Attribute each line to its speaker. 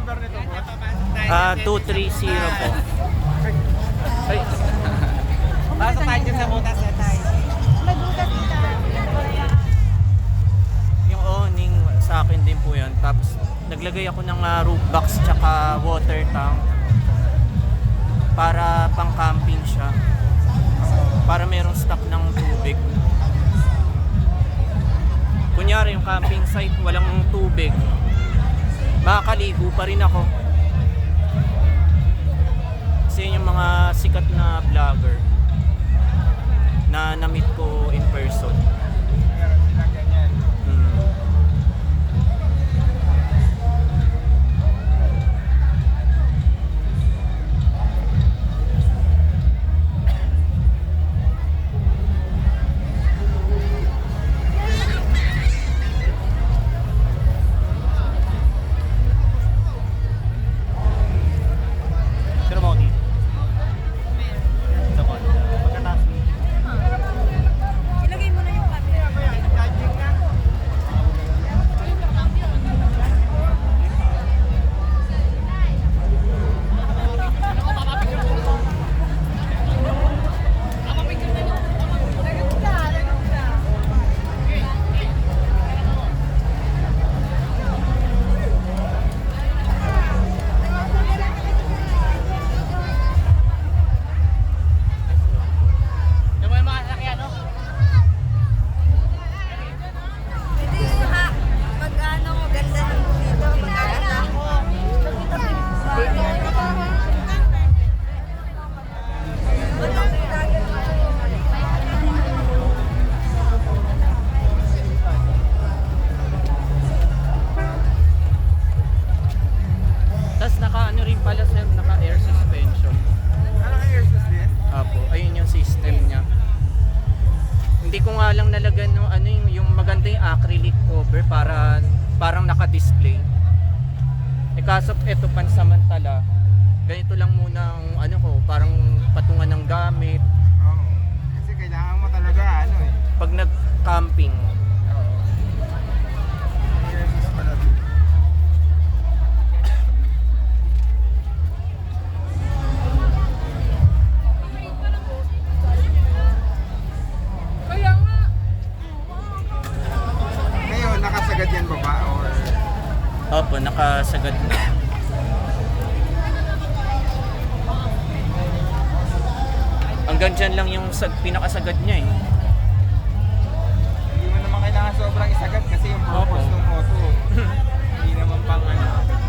Speaker 1: number nito, boss?
Speaker 2: 230 po. Ay,
Speaker 3: Pasok tayo dyan sa butas na tayo.
Speaker 4: May butas dito.
Speaker 2: yung awning sa akin din po yan. Tapos naglagay ako ng roof box tsaka water tank para pang camping siya. Para merong stock ng tubig. Kunyari yung camping site walang tubig, makakaligo pa rin ako. Kasi yun yung mga sikat na vlogger na na-meet ko in person.
Speaker 1: Meron silang ganyan.
Speaker 2: Pero mo dito. Sa kanya. Pagkataas mo.
Speaker 4: Ilagay mo na yung camera.
Speaker 1: Charging na.
Speaker 3: Yung may mga sakyan, no?
Speaker 4: Pwede ha. Mag-ano, ganda ng dito. Magaganda ko.
Speaker 2: Tapos naka-ano rin pala sir, naka-air suspension.
Speaker 1: Ano ka airsus din?
Speaker 2: Apo, ayun yung system niya. Hindi ko nga lang nalagan no, ano yung maganda yung acrylic cover para parang naka-display. Eh kaso eto pansamantala, ganito lang muna ang ano ko, parang patungan ng gamit
Speaker 1: Oo. Kasi kailangan mo talaga, ano eh.
Speaker 2: pag nag-camping.
Speaker 1: Oo. Airsus pala din.
Speaker 4: Kaya nga.
Speaker 1: Ngayon, nakasagad yan ba ba? Or
Speaker 2: Opo, nakasagad na. Hanggang dyan lang yung pinakasagad niya eh.
Speaker 1: hindi mo naman kailangan sobrang isagad kasi yung purpose
Speaker 2: Opo.
Speaker 1: ng auto. Hindi naman pang ano.